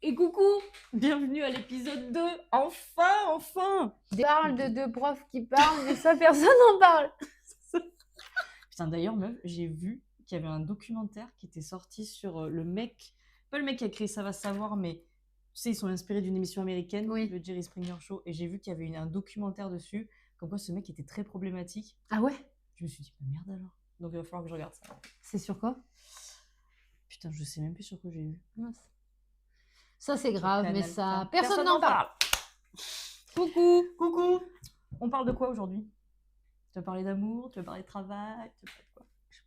Et coucou, bienvenue à l'épisode 2. Enfin. Parle de deux profs qui parlent, mais ça, personne n'en parle. Putain, d'ailleurs, meuf, j'ai vu qu'il y avait un documentaire qui était sorti sur le mec, pas le mec qui a créé Ça va se savoir, mais tu sais, ils sont inspirés d'une émission américaine, Oui. le Jerry Springer Show, et j'ai vu qu'il y avait un documentaire dessus, comme quoi ce mec était très problématique. Ah ouais? Je me suis dit, bah merde alors. Donc il va falloir que je regarde ça. C'est sur quoi? Putain, je sais même plus sur quoi j'ai vu. Mince. Ça, c'est grave, mais Canal+. ça, personne n'en parle. Coucou. Coucou. On parle de quoi aujourd'hui? Tu vas parler d'amour, tu vas parler de travail, tu vas parler de quoi? Je sais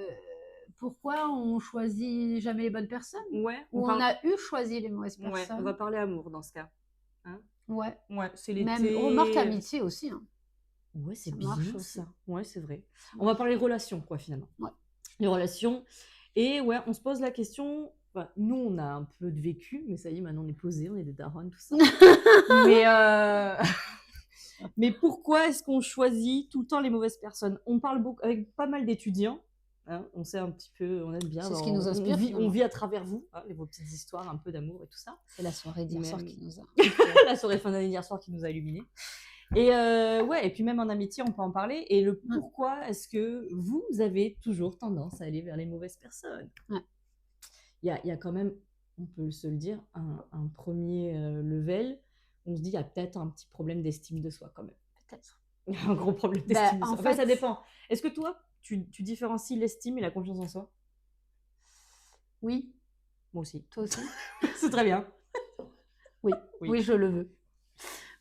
pas. Pourquoi on choisit jamais les bonnes personnes? Ouais, Ou on a eu choisi les mauvaises ouais, personnes? on va parler amour dans ce cas. Hein? Ouais. Ouais, c'est Même l'été. remarque amitié aussi. Hein. Ouais, c'est Ça bien marche aussi. ça. Ouais, c'est vrai. On va parler relations, quoi, finalement. Ouais. Les relations. Et ouais, on se pose la question. Enfin, nous, on a un peu de vécu, mais ça y est, maintenant on est posé, on est des darons, tout ça. Mais pourquoi est-ce qu'on choisit tout le temps les mauvaises personnes? On parle beaucoup avec pas mal d'étudiants. Hein, on sait un petit peu, on aime bien. C'est ce qui nous inspire, on vit à travers vous, hein, vos petites histoires un peu d'amour et tout ça. C'est la soirée d'hier soir qui nous a. La soirée fin d'année d'hier soir qui nous a illuminés. Et ouais, et puis même en amitié, on peut en parler. Et le pourquoi est-ce que vous avez toujours tendance à aller vers les mauvaises personnes? Ouais. Il y a quand même, on peut se le dire, un premier level. On se dit, il y a peut-être un petit problème d'estime de soi quand même. Peut-être. Un gros problème d'estime de soi. En Enfin, fait, ça dépend. Est-ce que toi, tu différencies l'estime et la confiance en soi? Oui. Moi aussi. Toi aussi? C'est très bien. Oui, je le veux.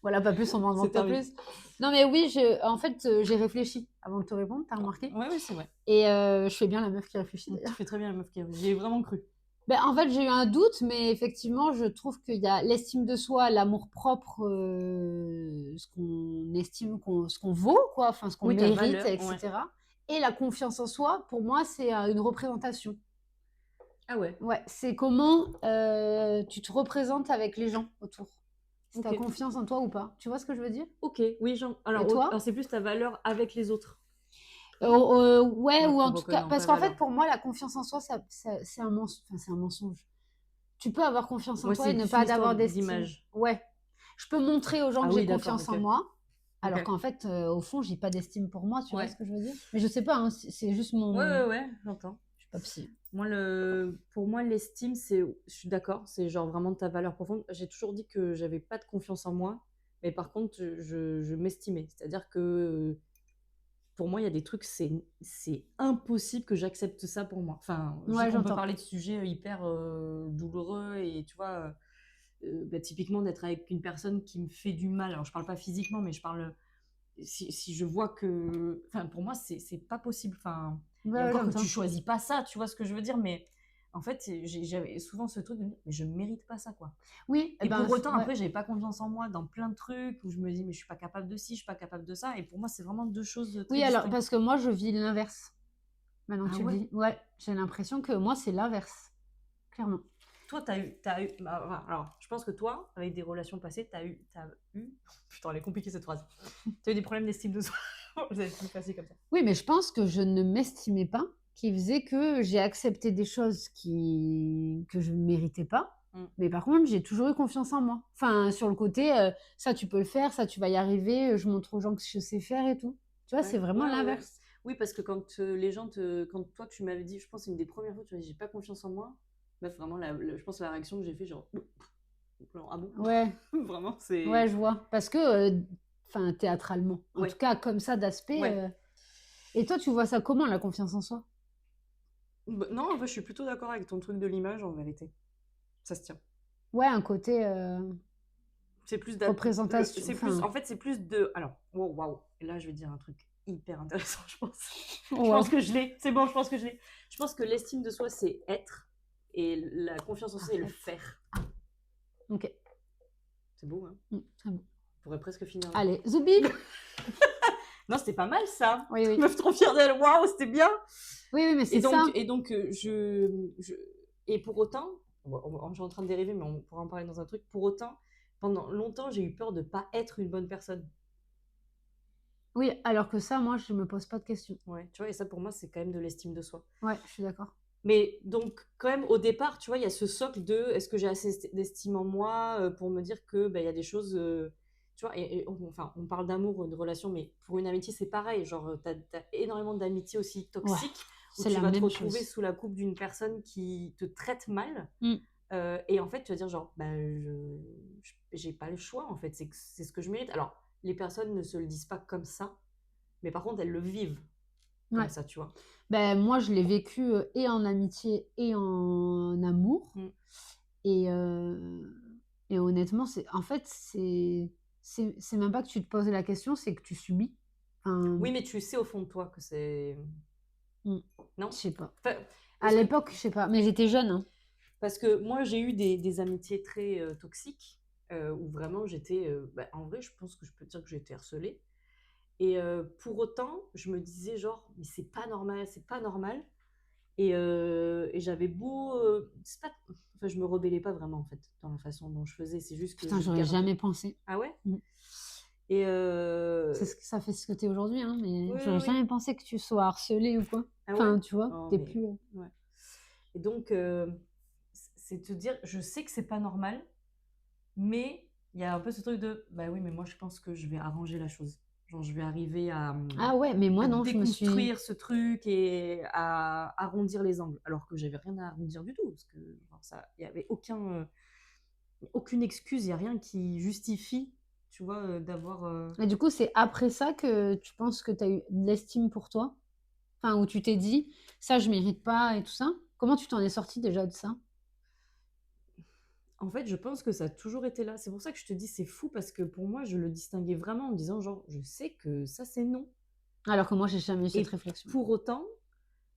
Voilà, pas plus, on m'en demande pas terminé. plus. Non, mais oui, en fait, j'ai réfléchi avant de te répondre, t'as remarqué? Ouais, c'est vrai. Et je fais bien la meuf qui réfléchit Tu d'ailleurs. fais très bien la meuf qui J'y ai vraiment cru. En fait, j'ai eu un doute, mais effectivement, je trouve qu'il y a l'estime de soi, l'amour-propre, ce qu'on estime, ce qu'on vaut, quoi, enfin, ce qu'on ta mérite, valeur, etc. Et la confiance en soi, pour moi, c'est une représentation. Ah ouais. Ouais, c'est comment tu te représentes avec les gens autour. Si t'as Ok. confiance en toi ou pas. Tu vois ce que je veux dire? Ok, oui, Et toi? alors c'est plus ta valeur avec les autres. Ouais, Ouais, ou en pour tout cas, reconnaître parce ta qu'en fait, valeur. pour moi, la confiance en soi, c'est un c'est un mensonge. Tu peux avoir confiance en Ouais, toi c'est et ne plus une pas histoire avoir d'estime. d'image. Ouais. Je peux montrer aux gens Ah que j'ai oui, d'accord, confiance en ok. moi, alors Ok. qu'en fait, au fond, j'ai pas d'estime pour moi. Tu vois Ouais. ce que je veux dire? Mais je sais pas, hein, c'est juste mon. Ouais, j'entends. Je suis pas psy. Moi, pour moi, l'estime, je suis d'accord, c'est genre vraiment ta valeur profonde. J'ai toujours dit que j'avais pas de confiance en moi, mais par contre, je m'estimais. C'est-à-dire que pour moi, il y a des trucs, c'est impossible que j'accepte ça pour moi. Enfin, je sais Ouais, qu'on peut j'entends. parler de sujets hyper douloureux et tu vois, typiquement d'être avec une personne qui me fait du mal. Alors, je parle pas physiquement, mais je parle. Si je vois que. Enfin, pour moi, c'est pas possible. Enfin, et Ouais, encore que j'entends. tu choisis pas ça, tu vois ce que je veux dire, mais en fait, j'avais souvent ce truc de me dire, mais je mérite pas ça, quoi. Oui, Et pour autant, ouais. après, j'avais pas confiance en moi dans plein de trucs où je me dis, mais je suis pas capable de ci, je suis pas capable de ça. Et pour moi, c'est vraiment deux choses très Oui, alors, distinctes. parce que moi, je vis l'inverse. Maintenant que Ah tu le ouais? dis. Ouais, j'ai l'impression que moi, c'est l'inverse. Clairement. Toi, alors, je pense que toi, avec des relations passées, t'as eu, putain, elle est compliquée cette phrase. T'as eu des problèmes d'estime de soi. Vous avez plus facile comme ça. Oui, mais je pense que je ne m'estimais pas, qui faisait que j'ai accepté des choses que je ne méritais pas. Mais par contre, j'ai toujours eu confiance en moi. Enfin, sur le côté, ça tu peux le faire, ça tu vas y arriver, je montre aux gens que je sais faire et tout. Tu vois, c'est vraiment l'inverse. Oui, parce que quand quand toi tu m'avais dit, je pense que c'est une des premières fois, tu m'as dit j'ai pas confiance en moi. Bref, vraiment, je pense la réaction que j'ai fait, genre ah bon? Ouais. Vraiment, c'est. Ouais, je vois. Parce que, enfin, théâtralement. En Ouais. tout cas, comme ça d'aspect. Ouais. Et toi, tu vois ça comment, la confiance en soi? Non, en fait, je suis plutôt d'accord avec ton truc de l'image, en vérité. Ça se tient. Ouais, un côté C'est plus représentation. En fait, c'est plus de. Alors, waouh. Et là, je vais dire un truc hyper intéressant, je pense. Je Wow. pense que je l'ai. C'est bon, je pense que je l'ai. Je pense que l'estime de soi, c'est être. Et la confiance en soi, c'est le faire. Ok. C'est beau, hein? C'est bon. On pourrait presque finir. Allez, Zoubi. Non, c'était pas mal ça. Oui. Meuf trop fière d'elle. Waouh, c'était bien. Oui, mais c'est ça. Et donc, et pour autant, je suis en train de dériver, mais on pourra en parler dans un truc. Pour autant, pendant longtemps, j'ai eu peur de pas être une bonne personne. Oui, alors que ça, moi, je me pose pas de questions. Ouais, tu vois, et ça pour moi, c'est quand même de l'estime de soi. Ouais, je suis d'accord. Mais donc, quand même, au départ, tu vois, il y a ce socle de est-ce que j'ai assez d'estime en moi pour me dire que il y a des choses, tu vois, enfin, on parle d'amour, de relation, mais pour une amitié, c'est pareil. Genre, t'as énormément d'amitiés aussi Ouais, toxiques où c'est tu la vas te même retrouver chose. sous la coupe d'une personne qui te traite mal. Mm. Et en fait, tu vas dire, genre, j'ai pas le choix, en fait, c'est ce que je mérite. Alors, les personnes ne se le disent pas comme ça, mais par contre, elles le vivent comme Ouais. ça, tu vois. Ben, moi, je l'ai vécu et en amitié et en amour. Mm. Et, et honnêtement, en fait, c'est même pas que tu te poses la question, c'est que tu subis. Enfin, Oui, mais tu sais au fond de toi que c'est. je Non? sais pas. Enfin, À est-ce que l'époque, je sais pas, mais j'étais jeune, hein. parce que moi j'ai eu des amitiés très toxiques où vraiment j'étais en vrai je pense que je peux dire que j'ai été harcelée et pour autant je me disais genre mais c'est pas normal et j'avais beau c'est pas enfin je me rebellais pas vraiment en fait dans la façon dont je faisais c'est juste que Putain, je j'aurais gardais jamais pensé. ah ouais Mm. et Ça fait ce que t'es aujourd'hui, hein, mais oui oui j'aurais oui jamais pensé que tu sois harcelée ou quoi. ah ouais Enfin, tu vois, oh t'es mais plus. ouais et donc c'est te dire je sais que c'est pas normal. Mais il y a un peu ce truc de bah oui, mais moi je pense que je vais arranger la chose. Genre je vais arriver Ah ouais, mais moi à non, je me suis. déconstruire ce truc et à arrondir les angles. Alors que j'avais rien à arrondir du tout. Parce que genre, ça, il n'y avait aucune excuse, il n'y a rien qui justifie, tu vois, d'avoir. Et du coup, c'est après ça que tu penses que t'as eu de l'estime pour toi? Enfin, où tu t'es dit, ça, je mérite pas et tout ça? Comment tu t'en es sortie déjà de ça? En fait, je pense que ça a toujours été là. C'est pour ça que je te dis c'est fou parce que pour moi, je le distinguais vraiment en me disant genre, je sais que ça c'est non. Alors que moi, j'ai jamais eu cette Et réflexion. pour autant,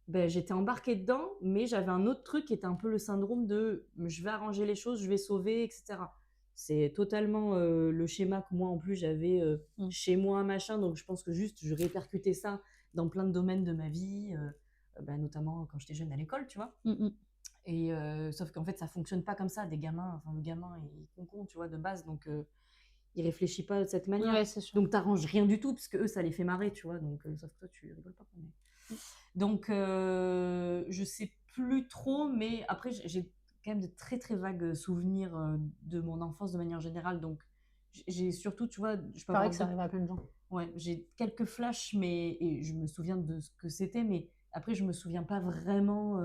ben, j'étais embarquée dedans, mais j'avais un autre truc qui était un peu le syndrome de je vais arranger les choses, je vais sauver, etc. C'est totalement le schéma que moi en plus j'avais Mm. chez moi, machin. Donc je pense que juste je répercutais ça dans plein de domaines de ma vie, notamment quand j'étais jeune à l'école, tu vois. Mm, mm. Et sauf qu'en fait ça fonctionne pas comme ça. Des gamins, enfin le gamin il est con, tu vois, de base, donc il réfléchit pas de cette manière. Ouais, c'est sûr. Donc t'arranges rien du tout parce que eux ça les fait marrer, tu vois. Donc sauf que toi tu rigoles pas. Mais... Donc, je sais plus trop, mais après, j'ai quand même de très très vagues souvenirs de mon enfance de manière générale. Donc, j'ai surtout, tu vois, je peux Pareil avoir que ça deux. arrive à plein de gens. Ouais, j'ai quelques flashs, mais et je me souviens de ce que c'était, mais après, je me souviens pas vraiment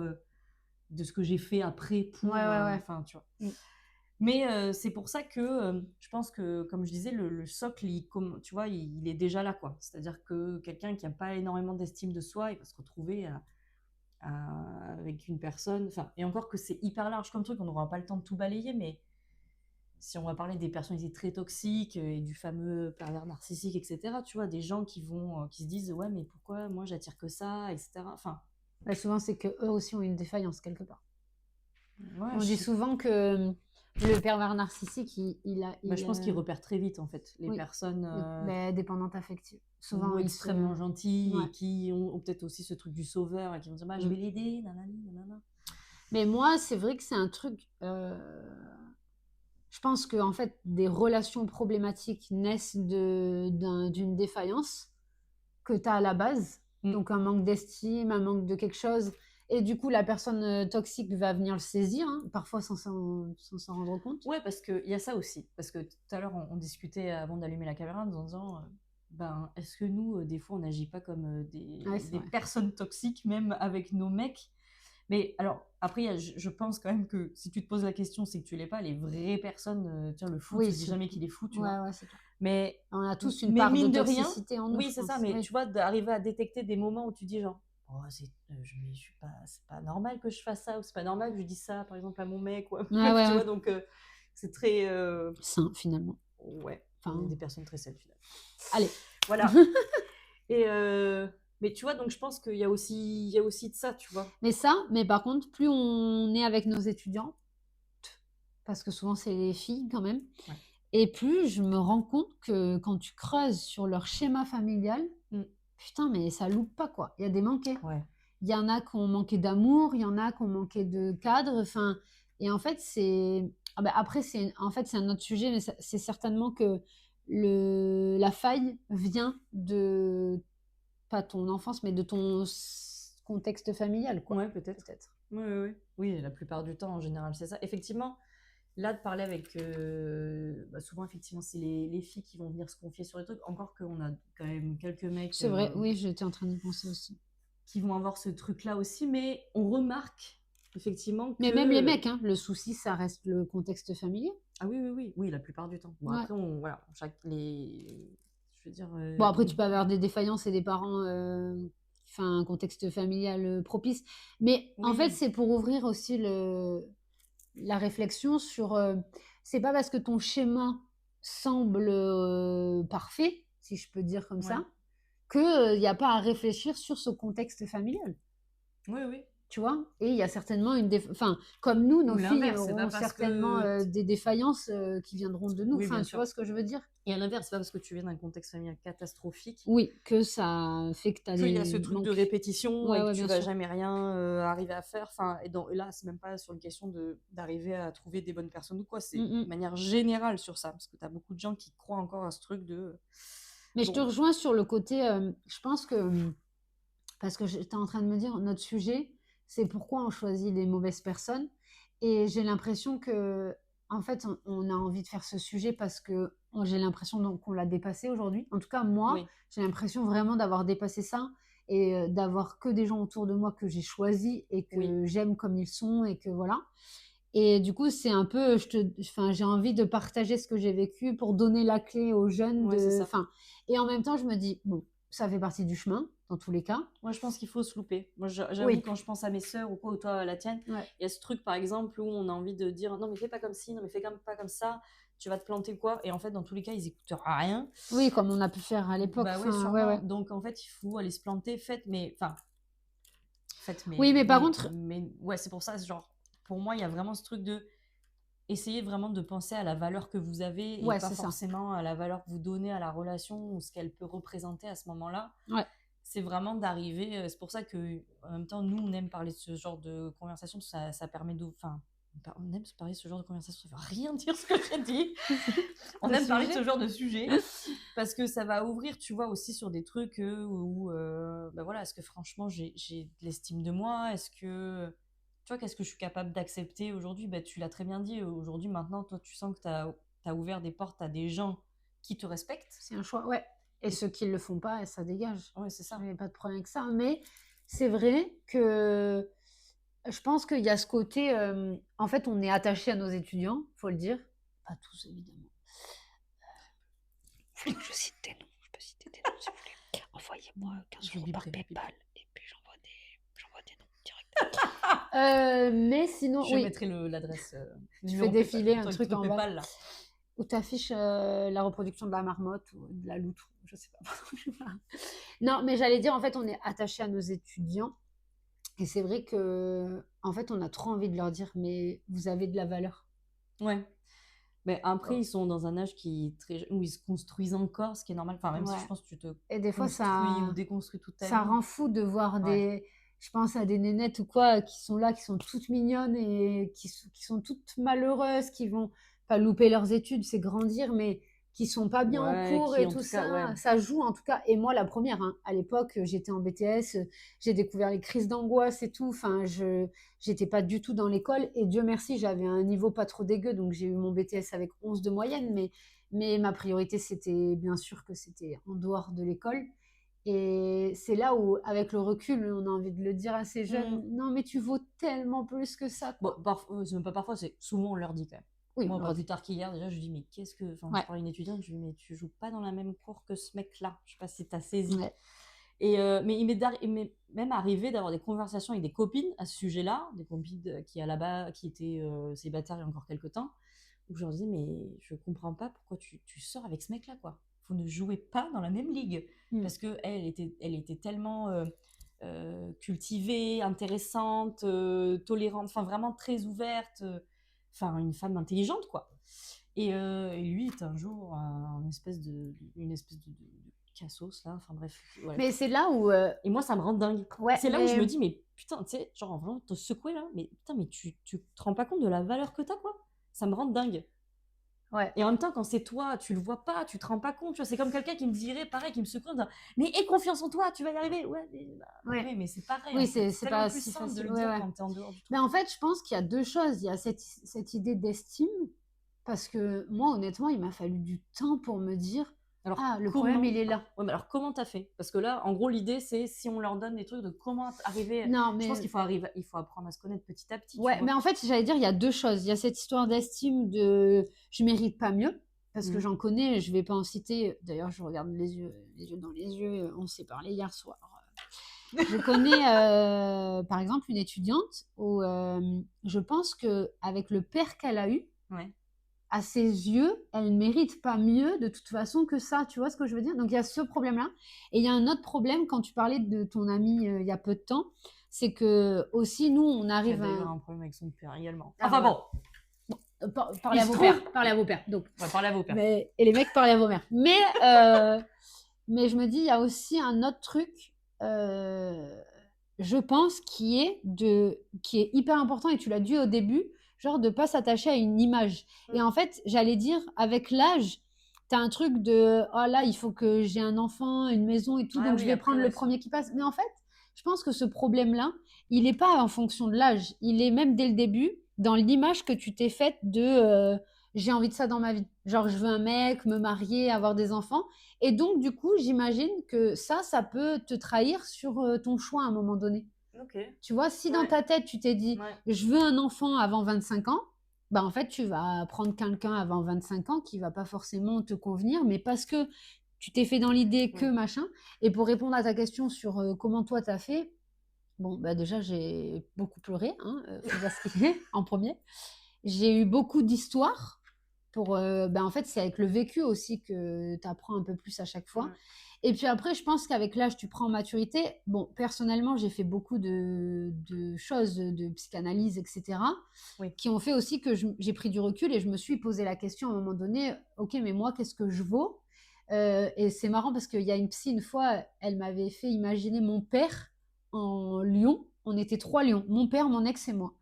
de ce que j'ai fait après pour. Ouais, ouais, ouais. Enfin, tu vois. Mm. Mais c'est pour ça que je pense que, comme je disais, le socle, tu vois, il est déjà là, quoi. C'est-à-dire que quelqu'un qui n'a pas énormément d'estime de soi, il va se retrouver avec une personne. Enfin, et encore que c'est hyper large comme truc, on n'aura pas le temps de tout balayer, mais si on va parler des personnalités très toxiques et du fameux pervers narcissique, etc., tu vois, des gens qui se disent, ouais, mais pourquoi moi j'attire que ça, etc. Enfin, Bah, souvent, c'est que eux aussi ont une défaillance quelque part. ouais, On je dit sais. souvent que le pervers narcissique, il a. Bah, je pense qu'ils repèrent très vite, en fait, les Oui, personnes bah, dépendante affective. Souvent, ou ils se. extrêmement gentilles Ouais. et qui ont peut-être aussi ce truc du sauveur et qui vont dire, bah, je Mm. vais l'aider, nanani, nanana. Mais moi, c'est vrai que c'est un truc. Je pense que en fait, des relations problématiques naissent d'une défaillance que tu as à la base. Mm. Donc un manque d'estime, un manque de quelque chose. Et du coup, la personne toxique va venir le saisir, hein, parfois sans s'en rendre compte. Ouais, parce qu'il y a ça aussi. Parce que tout à l'heure, on discutait avant d'allumer la caméra en disant ben, est-ce que nous, des fois, on n'agit pas comme Ouais, c'est des vrai. personnes toxiques, même avec nos mecs. Mais alors, après, je pense quand même que si tu te poses la question, c'est que tu l'es pas. Les vraies personnes, tiens, le fou, Oui, tu te dis jamais qu'il est fou, tu ouais, vois. ouais, c'est clair. Mais, On a tous une mais part de mine de rien, toxicité en nous, oui, je c'est ça. pense. Mais Oui. tu vois, d'arriver à détecter des moments où tu dis genre, oh, je suis pas, c'est pas normal que je fasse ça, ou c'est pas normal que je dise ça, par exemple, à mon mec ou à ma Ouais, meuf, ouais, tu ouais. vois. Donc, c'est très. Sain, finalement. Ouais, on est Enfin, des personnes très saines, finalement. allez. Voilà. Et mais tu vois, donc je pense il y a aussi de ça, tu vois. Mais par contre, plus on est avec nos étudiants, parce que souvent c'est les filles quand même, Ouais. et plus je me rends compte que quand tu creuses sur leur schéma familial, Mm. putain, mais ça loupe pas, quoi. Il y a des manqués. Ouais. Il y en a qui ont manqué d'amour, il y en a qui ont manqué de cadre. Enfin, et en fait, c'est. Ah ben, après, en fait, c'est un autre sujet, mais c'est certainement que la faille vient de, pas ton enfance, mais de ton contexte familial, quoi. Ouais, peut-être. Peut-être. Oui, oui, oui. Oui, la plupart du temps, en général, c'est ça. Effectivement, là, de parler avec... souvent, effectivement, c'est les filles qui vont venir se confier sur les trucs. Encore qu'on a quand même quelques mecs C'est vrai, oui, j'étais en train d'y penser aussi. qui vont avoir ce truc-là aussi. Mais on remarque, effectivement, Mais même les que... mecs, hein, le souci, ça reste le contexte familial. Ah oui, oui, oui. Oui, la plupart du temps. Bon, Ouais. après, voilà, je veux dire... Bon, après, tu peux avoir des défaillances et des parents, enfin, un contexte familial propice. Mais en fait, Oui, c'est pour ouvrir aussi la réflexion sur. C'est pas parce que ton schéma semble parfait, si je peux dire comme ouais. ça, qu'il n'y a pas à réfléchir sur ce contexte familial. Oui, oui. Tu vois? Et il y a certainement enfin, comme nous, nos Ou filles l'inverse, c'est pas auront parce certainement que... des défaillances qui viendront de nous. Oui, Enfin, bien tu sûr. vois ce que je veux dire? Et à l'inverse, c'est pas parce que tu viens d'un contexte familial catastrophique Oui, que ça fait que tu as qu'il y a ce des truc de manques. répétition Ouais, et que ouais, tu bien vas sûr. jamais rien arriver à faire. Enfin, et là, c'est même pas sur une question d'arriver à trouver des bonnes personnes ou quoi. C'est Mm, de mm. manière générale sur ça. Parce que tu as beaucoup de gens qui croient encore à ce truc de... Mais je te Bon, rejoins sur le côté, je pense que, parce que j'étais en train de me dire, notre sujet, c'est pourquoi on choisit les mauvaises personnes. Et j'ai l'impression que, en fait, on a envie de faire ce sujet parce que j'ai l'impression qu'on l'a dépassé aujourd'hui. En tout cas, moi, oui, j'ai l'impression vraiment d'avoir dépassé ça et d'avoir que des gens autour de moi que j'ai choisis et oui, que j'aime comme ils sont et que voilà. Et du coup, c'est un peu, enfin, j'ai envie de partager ce que j'ai vécu pour donner la clé aux jeunes ouais, c'est ça. enfin, et en même temps, je me dis, bon, ça fait partie du chemin, dans tous les cas. Moi, je pense qu'il faut se louper. Moi, j'avoue, Oui, quand je pense à mes sœurs ou quoi, ou toi à la tienne, ouais. il y a ce truc, par exemple, où on a envie de dire non, mais fais pas comme ci, non, mais fais pas comme ça, tu vas te planter ou quoi. Et en fait, dans tous les cas, ils écoutent rien. Oui, comme on a pu faire à l'époque. Bah ouais, Enfin, ouais, sûrement. ouais. Donc, en fait, il faut aller se planter. Oui, mais par contre, Mais ouais, c'est pour ça, genre, pour moi, il y a vraiment ce truc de essayer vraiment de penser à la valeur que vous avez et ouais, pas c'est ça. forcément à la valeur que vous donnez à la relation ou ce qu'elle peut représenter à ce moment-là. Ouais. C'est vraiment d'arriver. C'est pour ça que, en même temps, nous, on aime parler de ce genre de conversation. Ça permet de. Enfin, on aime parler de ce genre de conversation. Ça veut rien dire ce que j'ai dit. On De aime parler de ce sujet. genre de sujet parce que ça va ouvrir, tu vois, aussi sur des trucs où, bah voilà, est-ce que franchement j'ai de l'estime de moi? Est-ce que, tu vois, qu'est-ce que je suis capable d'accepter aujourd'hui? Bah, tu l'as très bien dit. Aujourd'hui, maintenant, toi, tu sens que tu as ouvert des portes à des gens qui te respectent. C'est un choix, ouais. Et ceux qui ne le font pas, ça dégage. Ouais, c'est ça. Il n'y a pas de problème avec ça. Mais c'est vrai que je pense qu'il y a ce côté, en fait, on est attaché à nos étudiants, faut le dire. Pas tous, évidemment. Vous voulez que je cite des noms? Je peux citer des noms si vous voulez. Envoyez-moi 15 Je euros par biperai. PayPal et puis j'envoie des noms direct. Mais sinon, Je oui, mettrai l'adresse. tu fais défiler un ton truc en bas PayPal, là. où tu affiches la reproduction de la marmotte ou de la loutre, je sais pas. Non, mais j'allais dire, en fait, on est attaché à nos étudiants. Et c'est vrai que, en fait, on a trop envie de leur dire, mais vous avez de la valeur. Ouais. Mais après, Oh. ils sont dans un âge où ils se construisent encore, ce qui est normal. Enfin, même si je Ouais. pense que tu te Et des fois, construis ou déconstruis toute ta ça vie. rend fou de voir Ouais. je pense à des nénettes ou quoi, qui sont là, qui sont toutes mignonnes et qui sont toutes malheureuses, qui vont pas louper leurs études, c'est grandir, mais qui sont pas bien en Ouais, cours qui et en tout tout cas, ouais. ça joue en tout cas. Et moi, la première, hein, à l'époque, j'étais en BTS, j'ai découvert les crises d'angoisse et tout. Enfin, j'étais pas du tout dans l'école et Dieu merci, j'avais un niveau pas trop dégueu, donc j'ai eu mon BTS avec 11 de moyenne, mais ma priorité, c'était bien sûr que c'était en dehors de l'école. Et c'est là où, avec le recul, on a envie de le dire à ces jeunes, Mm. non mais tu vaux tellement plus que ça, Bon, quoi. c'est même pas parfois, c'est souvent on leur dit quand même. Oui, Moi, on pas leur plus dit. tard qu'hier, déjà, je dis, mais qu'est-ce que. Enfin, je Ouais, parle à une étudiante, je lui dis, mais tu joues pas dans la même cour que ce mec-là. Je sais pas si t'as saisi. ouais. Mais il m'est même arrivé d'avoir des conversations avec des copines à ce sujet-là, des copines qui étaient célibataires il y a encore quelques temps, où je leur disais, mais je comprends pas pourquoi tu sors avec ce mec-là, quoi. Vous ne jouez pas dans la même ligue. Mm. Parce qu'elle elle était tellement cultivée, intéressante, tolérante, enfin vraiment très ouverte, enfin une femme intelligente, quoi. Et lui est un jour une espèce de cassos, là, enfin bref. Ouais. Mais c'est là où, Et moi, ça me rend dingue. ouais, C'est là où je mais me dis, mais putain, tu sais, genre vraiment te secouer là, mais putain, mais tu te rends pas compte de la valeur que t'as, quoi. Ça me rend dingue. Ouais. Et en même temps, quand c'est toi, tu le vois pas, tu te rends pas compte. Tu vois, c'est comme quelqu'un qui me dirait, pareil, qui me secoue, mais aie confiance en toi, tu vas y arriver. Ouais, mais c'est pareil. Oui, En fait. c'est Tellement pas plus si simple de facile. le dire quand t'es en dehors du truc. Mais en fait, je pense qu'il y a deux choses. Il y a cette idée d'estime, parce que moi, honnêtement, il m'a fallu du temps pour me dire, alors, le problème, il est là. Ouais, mais alors comment t'as fait? Parce que là, en gros, l'idée, c'est si on leur donne des trucs de comment arriver. Non, Je mais pense qu'il faut apprendre à se connaître petit à petit. ouais, mais en fait, j'allais dire, il y a deux choses. Il y a cette histoire d'estime de je mérite pas mieux, parce que j'en connais, je vais pas en citer. D'ailleurs, je regarde les yeux dans les yeux. On s'est parlé hier soir. Je connais, par exemple, une étudiante où je pense que avec le père qu'elle a eu, à ses yeux, elle ne mérite pas mieux de toute façon que ça. Tu vois ce que je veux dire? Donc, il y a ce problème-là. Et il y a un autre problème quand tu parlais de ton ami il y a peu de temps, c'est que aussi, nous, on arrive à... Il a d'ailleurs un problème avec son père également. Enfin bon. Parlez à vos pères. Parlez à vos pères. Donc, parlez à vos pères. Et les mecs, parlez à vos mères. Mais je me dis, il y a aussi un autre truc, je pense, qui est hyper important, et tu l'as dit au début, genre de pas s'attacher à une image. Et en fait, j'allais dire, avec l'âge, t'as un truc de, oh là, il faut que j'ai un enfant, une maison et tout, donc je vais prendre le premier qui passe. Mais en fait, je pense que ce problème-là, il n'est pas en fonction de l'âge. Il est même dès le début dans l'image que tu t'es faite de j'ai envie de ça dans ma vie. Genre, je veux un mec, me marier, avoir des enfants. Et donc, du coup, j'imagine que ça peut te trahir sur ton choix à un moment donné. Tu vois, si dans ta tête, tu t'es dit je veux un enfant avant 25 ans, bah en fait, tu vas prendre quelqu'un avant 25 ans qui va pas forcément te convenir, mais parce que tu t'es fait dans l'idée que machin. Et pour répondre à ta question sur comment toi t'as fait, bon, bah déjà, j'ai beaucoup pleuré, faut dire ce qu'il est, en premier. J'ai eu beaucoup d'histoires. En fait, c'est avec le vécu aussi que tu apprends un peu plus à chaque fois. Et puis après, je pense qu'avec l'âge, tu prends en maturité. Bon, personnellement, j'ai fait beaucoup de choses, de psychanalyse, etc., qui ont fait aussi que j'ai pris du recul et je me suis posé la question à un moment donné, ok, mais moi, qu'est-ce que je vaux? Et c'est marrant parce qu'il y a une psy, une fois, elle m'avait fait imaginer mon père en lion. On était 3 lions, mon père, mon ex et moi.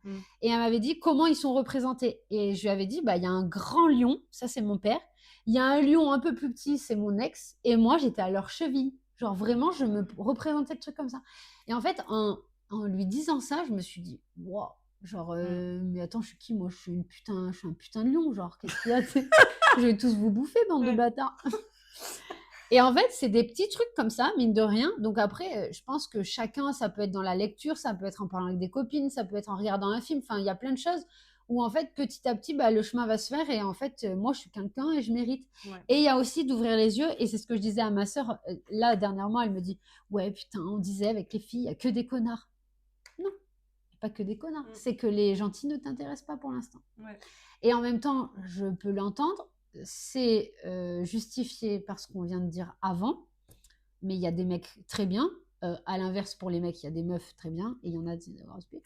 Et elle m'avait dit comment ils sont représentés. Et je lui avais dit, il y a un grand lion, ça c'est mon père. Il y a un lion un peu plus petit, c'est mon ex. Et moi, j'étais à leur cheville. Genre vraiment, je me représentais le truc comme ça. Et en fait, en lui disant ça, je me suis dit, waouh, genre, mais attends, je suis qui moi? Je suis un putain de lion, genre, qu'est-ce qu'il y a? Je vais tous vous bouffer, bande de bâtards. Et en fait, c'est des petits trucs comme ça, mine de rien. Donc après, je pense que chacun, ça peut être dans la lecture, ça peut être en parlant avec des copines, ça peut être en regardant un film. Enfin, il y a plein de choses où en fait, petit à petit, le chemin va se faire. Et en fait, moi, je suis quelqu'un et je mérite. Et il y a aussi d'ouvrir les yeux. Et c'est ce que je disais à ma sœur. Là, dernièrement, elle me dit, ouais, putain, on disait avec les filles, il n'y a que des connards. Non, pas que des connards. C'est que les gentils ne t'intéressent pas pour l'instant. Et en même temps, je peux l'entendre. C'est justifié par ce qu'on vient de dire avant, mais il y a des mecs très bien. À l'inverse, pour les mecs, il y a des meufs très bien, et il y en a des grosses pieds.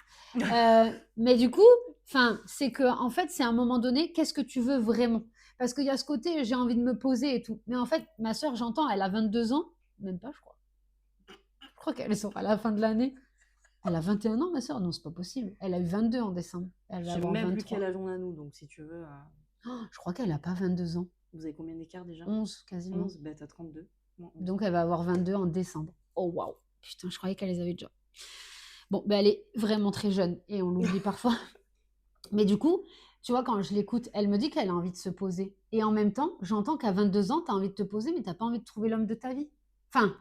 Mais du coup, c'est que en fait, c'est à un moment donné, qu'est-ce que tu veux vraiment? Parce qu'il y a ce côté, j'ai envie de me poser et tout. Mais en fait, ma sœur, j'entends, elle a 22 ans, même pas, je crois. Je crois qu'elle sort à la fin de l'année. Elle a 21 ans, ma sœur? Non, c'est pas possible. Elle a eu 22 en décembre. Elle va avoir 23. Je sais même plus quel âge on a, nous, donc si tu veux... je crois qu'elle n'a pas 22 ans. Vous avez combien d'écart déjà? 11, quasiment. 11, t'as 32. Bon, donc, elle va avoir 22 en décembre. Oh, waouh. Putain, je croyais qu'elle les avait déjà. Bon, elle est vraiment très jeune et on l'oublie parfois. Mais du coup, tu vois, quand je l'écoute, elle me dit qu'elle a envie de se poser. Et en même temps, j'entends qu'à 22 ans, tu as envie de te poser, mais tu n'as pas envie de trouver l'homme de ta vie. Enfin,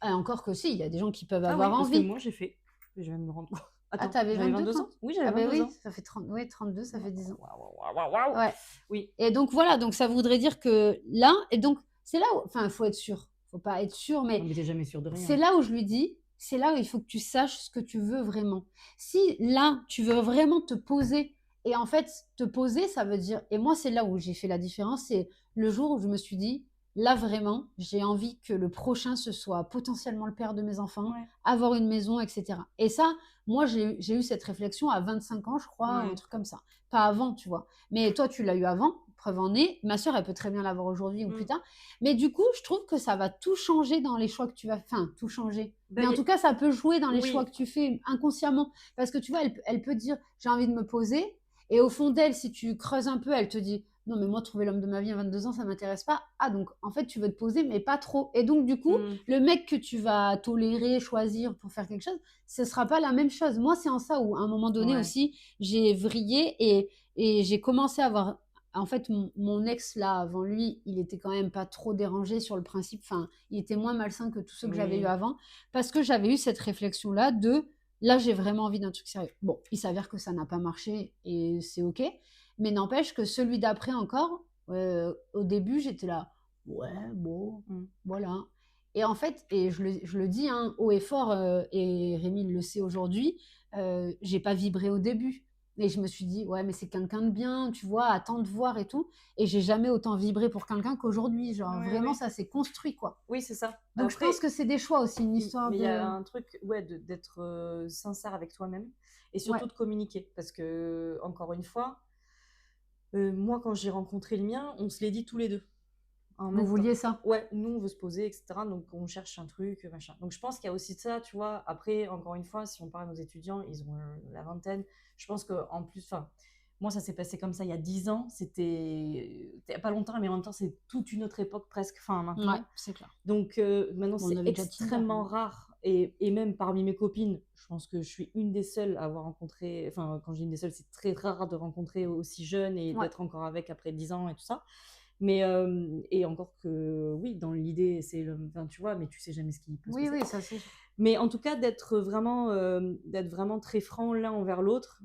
encore que si, il y a des gens qui peuvent avoir envie. Parce que moi, j'ai fait. Je vais me rendre compte. Attends, t'avais 22 ans? Oui, j'avais 22 ans. Ça fait 32, ça fait 10 ans. Waouh. Ouais. Oui. Et donc, voilà, donc ça voudrait dire que là, et donc, c'est là où, il faut être sûr. Faut pas être sûr, mais t'es jamais sûr de rien. C'est là où je lui dis, c'est là où il faut que tu saches ce que tu veux vraiment. Si là, tu veux vraiment te poser, et en fait, te poser, ça veut dire, et moi, c'est là où j'ai fait la différence, c'est le jour où je me suis dit, là, vraiment, j'ai envie que le prochain, ce soit potentiellement le père de mes enfants, avoir une maison, etc. Et ça, moi, j'ai eu cette réflexion à 25 ans, je crois, un truc comme ça. Pas avant, tu vois. Mais toi, tu l'as eu avant, preuve en est. Ma sœur, elle peut très bien l'avoir aujourd'hui ou plus tard. Mais du coup, je trouve que ça va tout changer dans les choix que tu vas... Enfin, tout changer. Mais en tout cas, ça peut jouer dans les choix que tu fais inconsciemment. Parce que tu vois, elle peut dire, j'ai envie de me poser. Et au fond d'elle, si tu creuses un peu, elle te dit non, mais moi, trouver l'homme de ma vie à 22 ans, ça m'intéresse pas. Ah, donc en fait, tu veux te poser, mais pas trop. Et donc, du coup, le mec que tu vas tolérer, choisir pour faire quelque chose, ce sera pas la même chose. Moi, c'est en ça où, à un moment donné aussi, j'ai vrillé et j'ai commencé à avoir. En fait, mon ex, là, avant lui, il était quand même pas trop dérangé sur le principe. Enfin, il était moins malsain que tous ceux que j'avais eu avant. Parce que j'avais eu cette réflexion-là de là, j'ai vraiment envie d'un truc sérieux. Bon, il s'avère que ça n'a pas marché et c'est OK. Mais n'empêche que celui d'après encore, au début, j'étais là, ouais, bon, voilà. Et en fait, et je le dis hein, haut et fort, et Rémi le sait aujourd'hui, j'ai pas vibré au début. Et je me suis dit, ouais, mais c'est quelqu'un de bien, tu vois, attends de voir et tout. Et j'ai jamais autant vibré pour quelqu'un qu'aujourd'hui. Genre, vraiment, ça s'est construit, quoi. Oui, c'est ça. Donc, je pense que c'est des choix aussi, une histoire mais de. il y a un truc, d'être sincère avec toi-même et surtout de communiquer. Parce que, encore une fois, moi, quand j'ai rencontré le mien, on se l'est dit tous les deux. Vous vouliez ça? Ouais, nous, on veut se poser, etc. Donc, on cherche un truc, machin. Donc, je pense qu'il y a aussi de ça, tu vois. Après, encore une fois, si on parle de nos étudiants, ils ont la vingtaine. Je pense qu'en plus, enfin, moi, ça s'est passé comme ça il y a 10 ans. C'était pas longtemps, mais en même temps, c'est toute une autre époque presque. Enfin, maintenant. Ouais, c'est clair. Donc, maintenant, Bon, on c'est avait déjà Tinder, extrêmement mais- rare. Et même parmi mes copines, je pense que je suis une des seules à avoir rencontré. Enfin, quand je dis une des seules, c'est très rare de rencontrer aussi jeune et d'être encore avec après 10 ans et tout ça. Mais, et encore que, oui, dans l'idée, c'est le. Enfin, tu vois, mais tu sais jamais ce qui peut se passer. Oui, ça c'est. Mais en tout cas, d'être vraiment très franc l'un envers l'autre.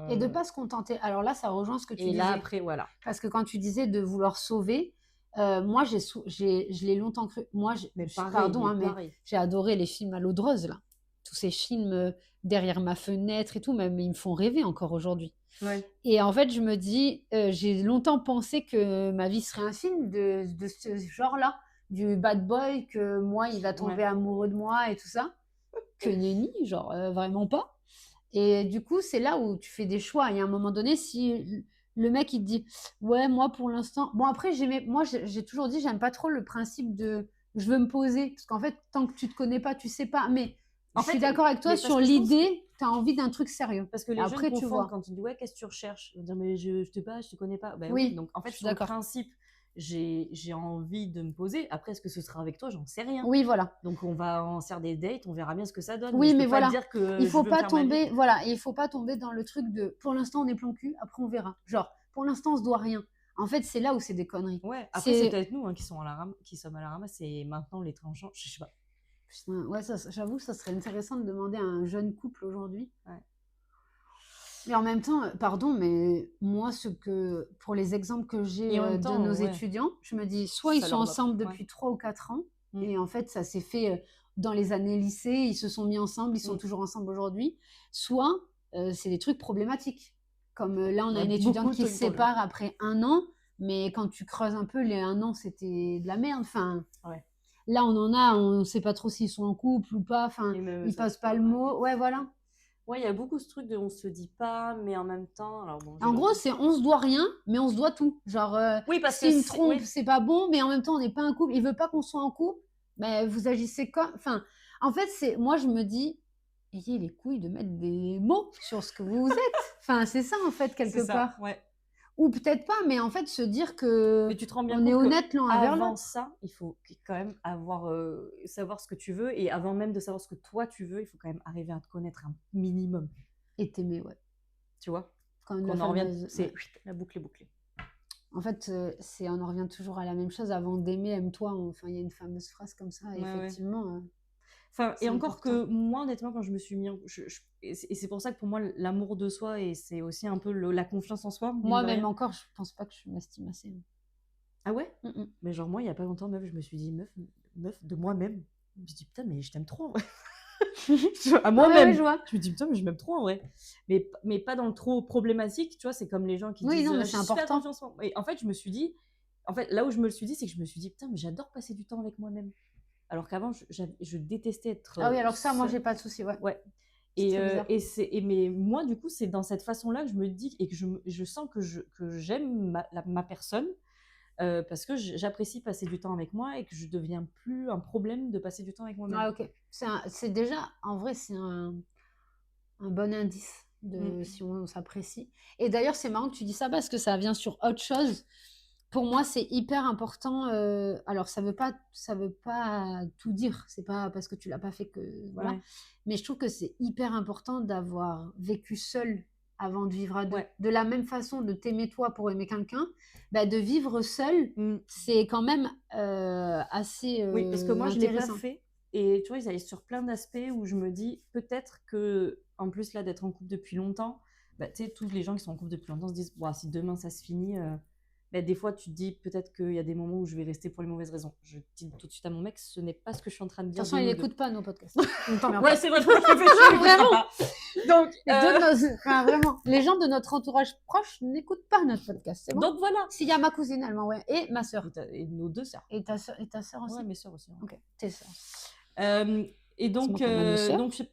Et de pas se contenter. Alors là, ça rejoint ce que tu disais. Et là, après, voilà. Parce que quand tu disais de vouloir sauver, moi, je l'ai longtemps cru. Moi, pardon, mais j'ai adoré les films à l'eau de rose, là. Tous ces films derrière ma fenêtre et tout, même ils me font rêver encore aujourd'hui. Ouais. Et en fait, je me dis, j'ai longtemps pensé que ma vie serait un film de ce genre-là, du bad boy, que moi, il va tomber amoureux de moi et tout ça. Que nenni, genre vraiment pas. Et du coup, c'est là où tu fais des choix. Et à un moment donné, si le mec, il te dit, ouais, moi, pour l'instant... Bon, après, j'ai toujours dit, j'aime pas trop le principe de je veux me poser. Parce qu'en fait, tant que tu te connais pas, tu sais pas. Mais je suis d'accord avec toi sur l'idée, tu as envie d'un truc sérieux. Parce que les après, jeunes tu confondent vois. quand tu dis, ouais, qu'est-ce que tu recherches? Ils vont dire, mais je te sais pas, je te connais pas. Ben, Oui, donc en fait, sur le principe, j'ai envie de me poser. Après, est-ce que ce sera avec toi? J'en sais rien. Oui, voilà. Donc on va en faire des dates, on verra bien ce que ça donne. Oui, mais je peux voilà. pas dire que il faut je veux pas faire ma vie. tomber, voilà, il faut pas tomber dans le truc de pour l'instant on est plan cul, après on verra. Genre pour l'instant on se doit rien. En fait, c'est là où c'est des conneries. Ouais. Après, c'est peut-être nous hein, qui sommes à la ramasse et maintenant les tranchants, je sais pas. Putain, ouais, j'avoue, ça serait intéressant de demander à un jeune couple aujourd'hui. Ouais. Mais en même temps, pardon, mais moi, pour les exemples que j'ai de nos étudiants, je me dis, soit ils sont ensemble depuis 3 ou 4 ans, et en fait, ça s'est fait dans les années lycée, ils se sont mis ensemble, ils sont toujours ensemble aujourd'hui, soit c'est des trucs problématiques. Comme là, on a une étudiante qui se sépare après 1 an, mais quand tu creuses un peu, les 1 an, c'était de la merde. Enfin, là, on ne sait pas trop s'ils sont en couple ou pas, enfin, ils passent pas le mot. Ouais, voilà. Ouais, il y a beaucoup ce truc de on se dit pas, mais en même temps. Alors bon, en gros, c'est on se doit rien, mais on se doit tout. Genre, oui, parce si une trompe, c'est pas bon, mais en même temps, on n'est pas un couple. Il veut pas qu'on soit en couple, mais vous agissez comme. Enfin, en fait, moi, je me dis, ayez les couilles de mettre des mots sur ce que vous êtes. Enfin, c'est ça, en fait, quelque part. Ouais. Ou peut-être pas, mais en fait, se dire que tu te rends bien on est honnête l'un envers l'autre. Avant ça, il faut quand même savoir ce que tu veux. Et avant même de savoir ce que toi, tu veux, il faut quand même arriver à te connaître un minimum. Et t'aimer, ouais. Tu vois? Quand on en revient, c'est la boucle est bouclée. En fait, on en revient toujours à la même chose. Avant d'aimer, aime-toi. Enfin, il y a une fameuse phrase comme ça, effectivement. Enfin, et encore important. Que moi, honnêtement, quand je me suis mis et c'est pour ça que pour moi, l'amour de soi, et c'est aussi un peu la confiance en soi. Moi, même encore, je pense pas que je m'estime assez. Ah ouais? Mais genre, moi, il y a pas longtemps, meuf, je me suis dit, meuf de moi-même. Je me suis dit, putain, mais je t'aime trop, en vrai. À moi-même. Je me dis, putain, mais je m'aime trop, en vrai. Mais pas dans le trop problématique, tu vois, c'est comme les gens qui disent, non, mais c'est important. Et en fait, je me suis dit, là où je me le suis dit, c'est que je me suis dit, putain, mais j'adore passer du temps avec moi-même. Alors qu'avant, je détestais être. Ah oui, alors ça, moi, j'ai pas de souci, ouais. Mais moi, du coup, c'est dans cette façon-là que je me dis et que je sens que j'aime ma personne parce que j'apprécie passer du temps avec moi et que je deviens plus un problème de passer du temps avec moi-même. Ah, ok. C'est déjà, en vrai, c'est un bon indice. si on s'apprécie. Et d'ailleurs, c'est marrant que tu dis ça parce que ça vient sur autre chose. Pour moi, c'est hyper important. Alors, ça veut pas tout dire. C'est pas parce que tu l'as pas fait que voilà. Ouais. Mais je trouve que c'est hyper important d'avoir vécu seul avant de vivre à deux. Ouais. De la même façon de t'aimer toi pour aimer quelqu'un, de vivre seul, c'est quand même assez Oui, parce que moi, je l'ai pas intéressant. fait. Et tu vois, ils allaient sur plein d'aspects où je me dis peut-être que, en plus là, d'être en couple depuis longtemps, tu sais, tous les gens qui sont en couple depuis longtemps se disent, si demain ça se finit, des fois tu te dis peut-être qu'il y a des moments où je vais rester pour les mauvaises raisons. Je dis tout de suite à mon mec, ce n'est pas ce que je suis en train de dire. De toute façon, il n'écoute pas nos podcasts. Ouais, c'est vrai, je fais chier, vraiment. Donc, vraiment, les gens de notre entourage proche n'écoutent pas notre podcast. C'est bon. Donc voilà. S'il y a ma cousine allemand, ouais, et ma soeur. Et nos 2 sœurs. Et ta soeur aussi. Ouais, mes sœurs aussi. Ouais. Ok, tes sœurs. Et donc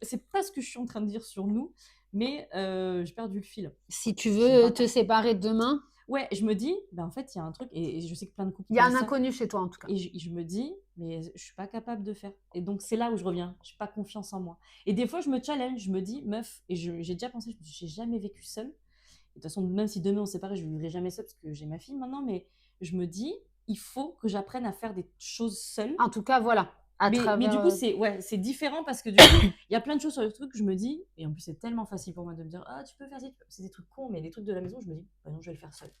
c'est pas ce que je suis en train de dire sur nous, mais j'ai perdu le fil. Si tu veux te séparer demain. Ouais, je me dis, en fait, il y a un truc, et je sais que plein de couples. Il y a un inconnu chez toi, en tout cas. Et je me dis, mais je suis pas capable de faire. Et donc, c'est là où je reviens. Je n'ai pas confiance en moi. Et des fois, je me challenge, je me dis, meuf, et j'ai déjà pensé, je me dis, j'ai jamais vécu seule. Et de toute façon, même si demain on se sépare, je ne vivrai jamais seule parce que j'ai ma fille maintenant, mais je me dis, il faut que j'apprenne à faire des choses seule. En tout cas, voilà. Mais du coup, c'est différent parce que du coup, il y a plein de choses sur le truc que je me dis, et en plus, c'est tellement facile pour moi de me dire, tu peux faire ça, c'est des trucs cons, mais des trucs de la maison, je me dis, non, je vais le faire seule.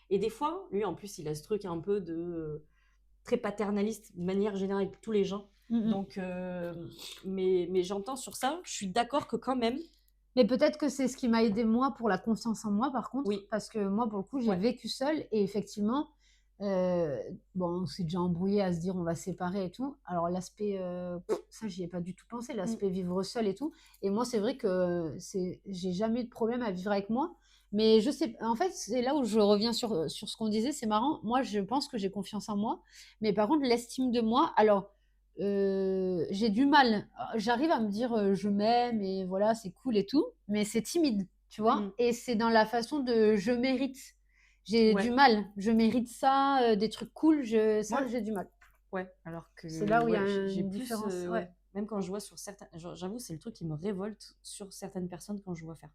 Et des fois, lui, en plus, il a ce truc un peu de très paternaliste, de manière générale, avec tous les gens. Donc, mais j'entends sur ça, je suis d'accord que quand même. Mais peut-être que c'est ce qui m'a aidé, moi, pour la confiance en moi, par contre. Oui. Parce que moi, pour le coup, j'ai vécu seule, et effectivement, on s'est déjà embrouillé à se dire on va se séparer et tout. Alors l'aspect, ça j'y ai pas du tout pensé, l'aspect vivre seul et tout. Et moi c'est vrai que j'ai jamais eu de problème à vivre avec moi. Mais je sais, en fait c'est là où je reviens sur ce qu'on disait, c'est marrant. Moi je pense que j'ai confiance en moi, mais par contre l'estime de moi, alors j'ai du mal. J'arrive à me dire je m'aime et voilà c'est cool et tout, mais c'est timide, tu vois. Et c'est dans la façon de je mérite. J'ai du mal, je mérite ça, des trucs cool, j'ai du mal. Ouais, alors que c'est là où il y a une différence. Même quand je vois sur certains, j'avoue, c'est le truc qui me révolte sur certaines personnes quand je vois faire.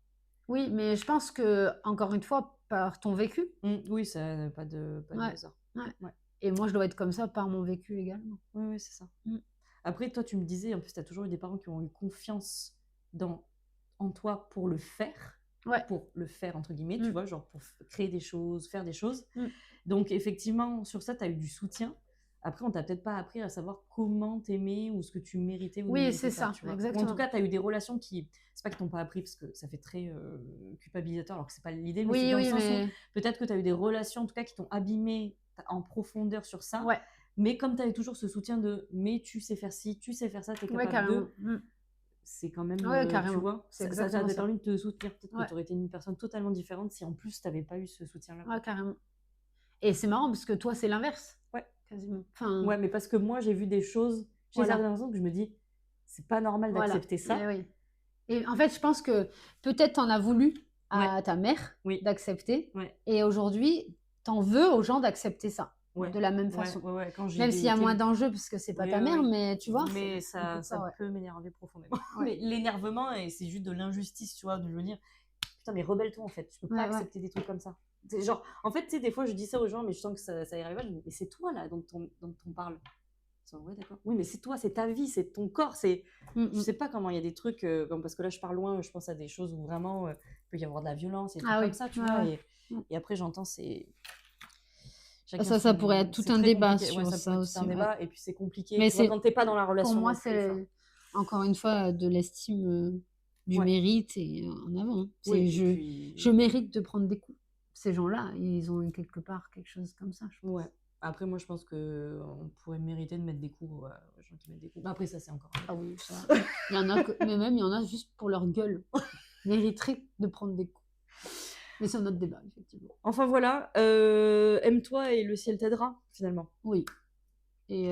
Oui, mais je pense que, encore une fois, par ton vécu. Oui, ça n'a pas de hasard. Ouais. Et moi, je dois être comme ça par mon vécu également. Oui, c'est ça. Après, toi, tu me disais, en plus, tu as toujours eu des parents qui ont eu confiance en toi pour le faire. Pour le faire, entre guillemets, tu vois, genre pour créer des choses, faire des choses. Donc, effectivement, sur ça, tu as eu du soutien. Après, on t'a peut-être pas appris à savoir comment t'aimer ou ce que tu méritais ou oui, c'est ça, tu vois. exactement. Ou en tout cas, tu as eu des relations qui, c'est pas qu'ils t'ont pas appris parce que ça fait très culpabilisateur alors que c'est pas l'idée, mais c'est dans le sens où peut-être que tu as eu des relations en tout cas qui t'ont abîmé en profondeur sur ça. Mais comme tu avais toujours ce soutien de mais tu sais faire ci, tu sais faire ça, tu es capable de. C'est quand même, tu vois, ça t'a permis de te soutenir. Peut-être que tu aurais été une personne totalement différente si en plus tu n'avais pas eu ce soutien-là. Ouais, carrément. Et c'est marrant parce que toi, c'est l'inverse. Ouais. Quasiment. Ouais, mais parce que moi, j'ai vu des choses chez certaines personnes que je me dis, c'est pas normal d'accepter ça. Et en fait, je pense que peut-être t'en as voulu à ta mère d'accepter. Et aujourd'hui, t'en veux aux gens d'accepter ça. De la même façon. Même s'il y a moins d'enjeux parce que c'est pas ta mère, mais tu vois. Mais ça peut m'énerver profondément. Mais l'énervement, c'est juste de l'injustice, tu vois, de me dire, putain, mais rebelle-toi en fait, tu peux pas accepter des trucs comme ça. Genre, en fait, tu sais, des fois, je dis ça aux gens, mais je sens que ça y arrive pas. Je me dis, mais c'est toi là dont on parle. Ouais, d'accord. Oui, mais c'est toi, c'est ta vie, c'est ton corps. Je sais pas comment il y a des trucs, parce que là, je pars loin, je pense à des choses où vraiment il peut y avoir de la violence et tout comme ça, tu vois. Et après, j'entends, c'est. Ça pourrait être tout un débat sur ça aussi. Un débat, et puis c'est compliqué. Mais quand t'es pas dans la relation. Pour moi, c'est encore une fois de l'estime du mérite et en avant. Je mérite de prendre des coups. Ces gens-là, ils ont quelque part quelque chose comme ça. Après, moi, je pense qu'on pourrait mériter de mettre des coups aux gens qui mettent des coups. Après, ça, c'est encore. Ah oui, ça. Il y en a mais même, il y en a juste pour leur gueule. Mériteraient de prendre des coups. Mais c'est un autre débat, effectivement. Enfin, voilà. Aime-toi et le ciel t'aidera, finalement. Oui. Et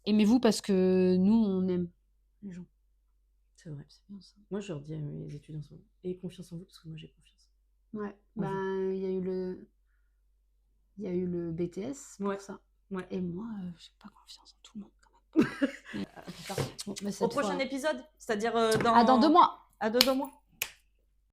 aimez-vous parce que nous, on aime les gens. C'est vrai. C'est bien ça. Moi, je leur dis à mes étudiants, ayez confiance en vous parce que moi, j'ai confiance. Ouais. Il y a eu le BTS pour ça. Et moi, j'ai pas confiance en tout le monde quand même. Au prochain épisode, c'est-à-dire dans 2 mois. À 2 mois.